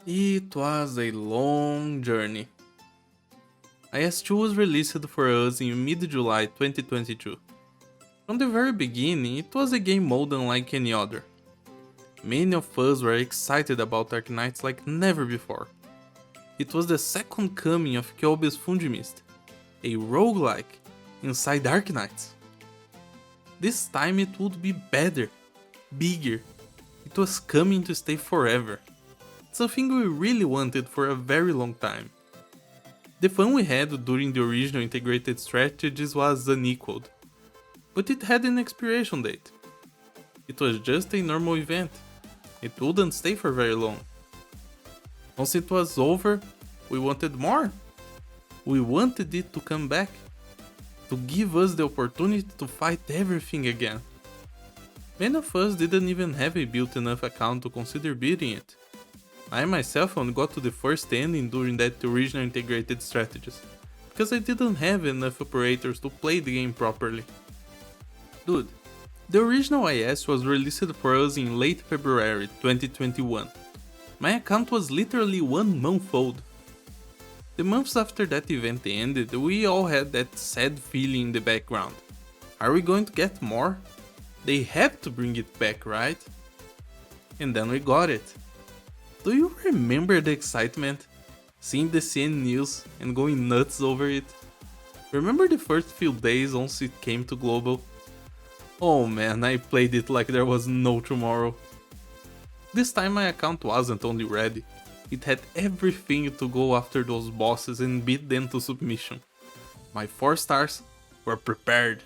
It was a long journey. IS2 was released for us in mid-July 2022. From the very beginning, it was a game mode unlike any other. Many of us were excited about Arknights like never before. It was the second coming of Kyobe's Fundimist, a roguelike inside Arknights. This time it would be better, bigger. It was coming to stay forever. Something we really wanted for a very long time. The fun we had during the original integrated strategies was unequaled, but it had an expiration date. It was just a normal event. It wouldn't stay for very long. Once it was over, we wanted more. We wanted it to come back, to give us the opportunity to fight everything again. Many of us didn't even have a built enough account to consider beating it. I myself only got to the first ending during that original integrated strategies, because I didn't have enough operators to play the game properly. Dude, the original IS was released for us in late February 2021. My account was literally 1 month old. The months after that event ended, we all had that sad feeling in the background. Are we going to get more? They have to bring it back, right? And then we got it. Do you remember the excitement? Seeing the CN news and going nuts over it? Remember the first few days once it came to global? Oh man, I played it like there was no tomorrow. This time my account wasn't only ready, it had everything to go after those bosses and beat them to submission. My 4 stars were prepared.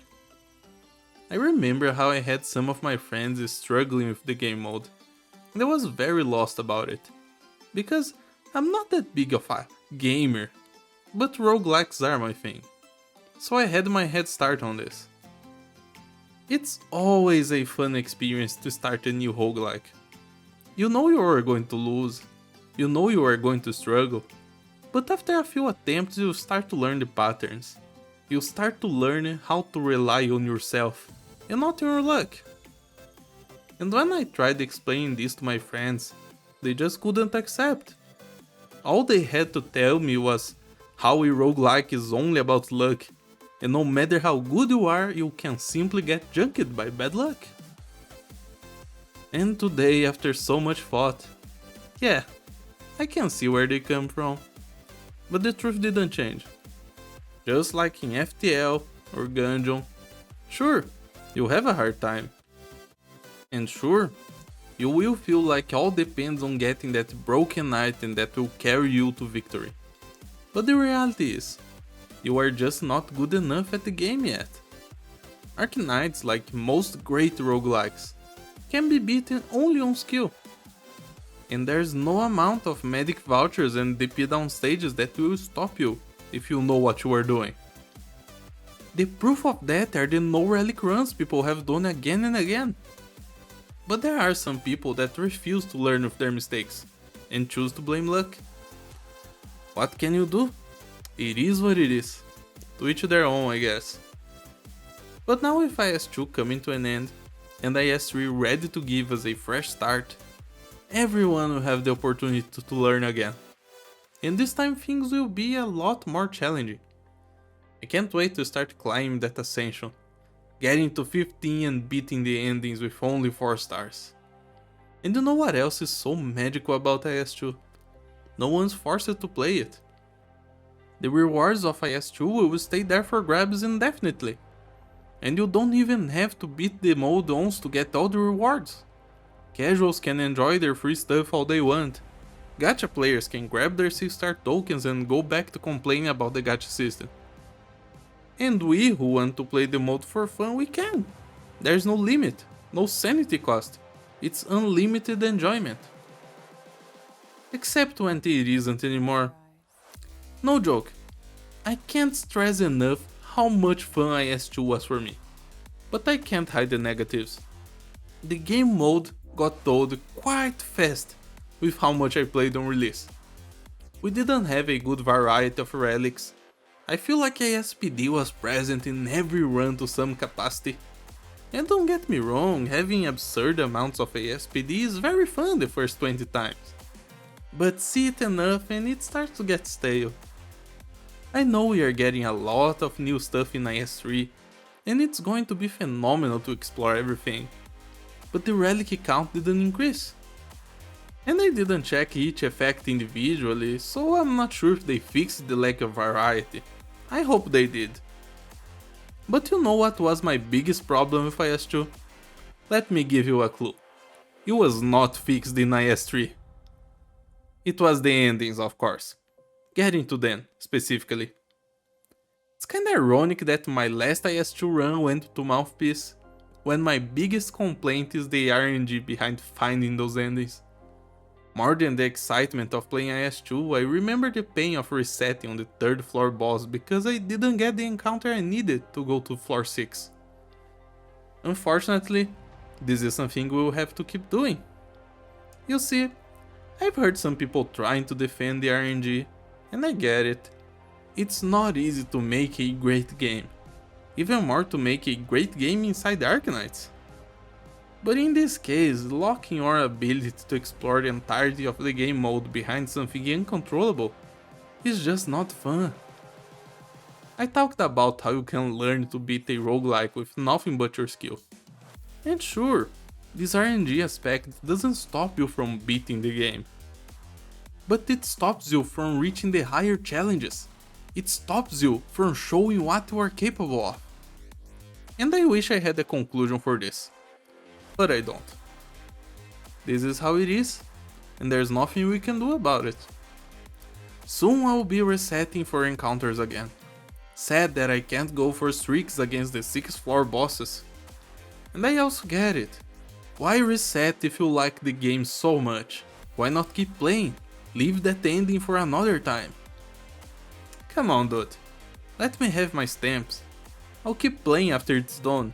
I remember how I had some of my friends struggling with the game mode, and I was very lost about it. Because I'm not that big of a gamer, but roguelikes are my thing. So I had my head start on this. It's always a fun experience to start a new roguelike. You know you are going to lose, you know you are going to struggle, but after a few attempts you start to learn the patterns. You start to learn how to rely on yourself, and not on your luck. And when I tried explaining this to my friends, they just couldn't accept. All they had to tell me was how a roguelike is only about luck, and no matter how good you are, you can simply get junked by bad luck. And today, after so much thought, yeah, I can see where they come from. But the truth didn't change. Just like in FTL or Gungeon, sure, you'll have a hard time. And sure, you will feel like all depends on getting that broken item that will carry you to victory. But the reality is, you are just not good enough at the game yet. Arknights, like most great roguelikes, can be beaten only on skill. And there's no amount of medic vouchers and DP down stages that will stop you if you know what you are doing. The proof of that are the no relic runs people have done again and again. But there are some people that refuse to learn of their mistakes and choose to blame luck. What can you do? It is what it is. To each their own, I guess. But now with IS2 coming to an end, and IS3 ready to give us a fresh start, everyone will have the opportunity to learn again. And this time things will be a lot more challenging. I can't wait to start climbing that ascension, getting to 15 and beating the endings with only 4 stars. And you know what else is so magical about IS2? No one's forced to play it. The rewards of IS2 will stay there for grabs indefinitely. And you don't even have to beat the mode once to get all the rewards. Casuals can enjoy their free stuff all they want. Gacha players can grab their 6-star tokens and go back to complaining about the gacha system. And we who want to play the mode for fun, we can. There's no limit, no sanity cost. It's unlimited enjoyment. Except when it isn't anymore. No joke, I can't stress enough how much fun IS2 was for me. But I can't hide the negatives. The game mode got old quite fast with how much I played on release. We didn't have a good variety of relics. I feel like ASPD was present in every run to some capacity. And don't get me wrong, having absurd amounts of ASPD is very fun the first 20 times. but see it enough and it starts to get stale. I know we are getting a lot of new stuff in IS3, and it's going to be phenomenal to explore everything, but the relic count didn't increase. And I didn't check each effect individually, so I'm not sure if they fixed the lack of variety. I hope they did. But you know what was my biggest problem with IS2? Let me give you a clue. It was not fixed in IS3. It was the endings, of course. Getting to them, specifically. It's kinda ironic that my last IS2 run went to Mouthpiece, when my biggest complaint is the RNG behind finding those endings. More than the excitement of playing IS2, I remember the pain of resetting on the 3rd floor boss because I didn't get the encounter I needed to go to floor 6. Unfortunately, this is something we'll have to keep doing. You see, I've heard some people trying to defend the RNG, and I get it. It's not easy to make a great game, even more to make a great game inside Arknights. But in this case, locking your ability to explore the entirety of the game mode behind something uncontrollable is just not fun. I talked about how you can learn to beat a roguelike with nothing but your skill. And sure, this RNG aspect doesn't stop you from beating the game. But it stops you from reaching the higher challenges. It stops you from showing what you are capable of. And I wish I had a conclusion for this. But I don't. This is how it is, and there's nothing we can do about it. Soon I will be resetting for encounters again. Sad that I can't go for streaks against the 6th floor bosses. And I also get it. Why reset if you like the game so much? Why not keep playing? Leave that ending for another time. Come on dude, let me have my stamps. I'll keep playing after it's done.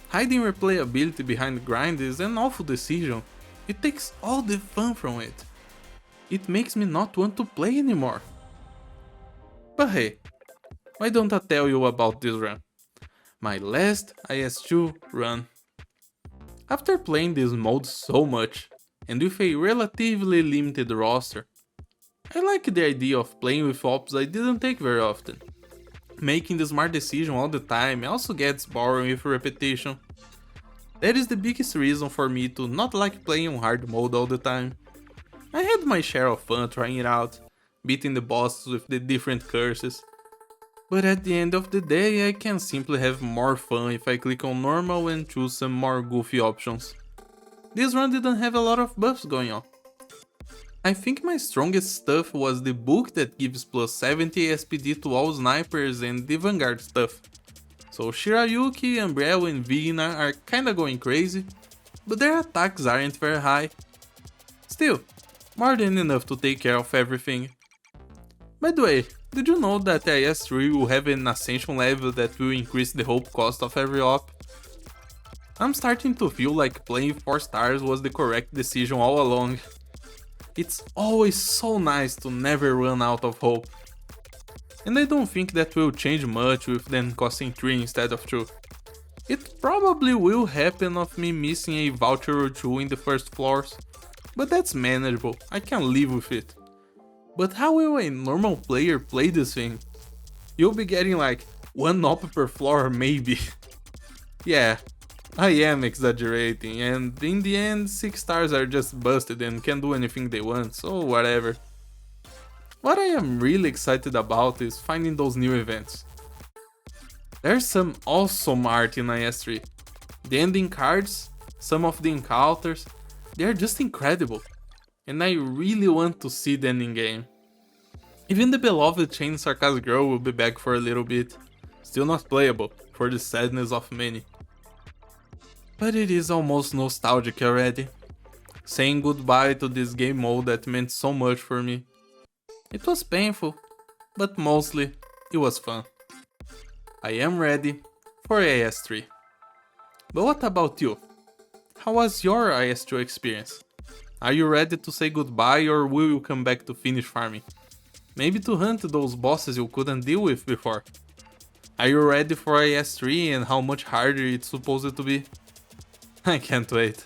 Hiding replayability behind the grind is an awful decision. It takes all the fun from it. It makes me not want to play anymore. But hey, why don't I tell you about this run? My last IS2 run. After playing this mode so much, and with a relatively limited roster, I like the idea of playing with ops I didn't take very often. Making the smart decision all the time also gets boring with repetition. That is the biggest reason for me to not like playing on hard mode all the time. I had my share of fun trying it out, beating the bosses with the different curses. But at the end of the day, I can simply have more fun if I click on normal and choose some more goofy options. This run didn't have a lot of buffs going on. I think my strongest stuff was the book that gives plus 70 SPD to all snipers and the vanguard stuff. So Shirayuki, Umbrella and Vigna are kinda going crazy, but their attacks aren't very high. Still, more than enough to take care of everything. By the way, did you know that IS3 will have an ascension level that will increase the hope cost of every op? I'm starting to feel like playing 4 stars was the correct decision all along. It's always so nice to never run out of hope. And I don't think that will change much with them costing 3 instead of 2. It probably will happen of me missing a voucher or 2 in the first floors, but that's manageable, I can live with it. But how will a normal player play this thing? You'll be getting like 1 op per floor maybe. Yeah, I am exaggerating, and in the end 6 stars are just busted and can do anything they want, so whatever. What I am really excited about is finding those new events. There's some awesome art in IS3. The ending cards, some of the encounters, they are just incredible. And I really want to see them in game. Even the beloved Chain Sarcasm Girl will be back for a little bit. Still not playable, for the sadness of many. But it is almost nostalgic already. Saying goodbye to this game mode that meant so much for me. It was painful, but mostly it was fun. I am ready for IS3. But what about you? How was your IS2 experience? Are you ready to say goodbye or will you come back to finish farming? Maybe to hunt those bosses you couldn't deal with before? Are you ready for IS3 and how much harder it's supposed to be? I can't wait.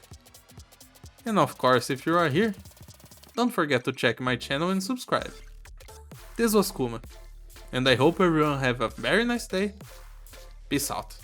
And of course, if you are here, don't forget to check my channel and subscribe. This was Kuma, and I hope everyone have a very nice day. Peace out.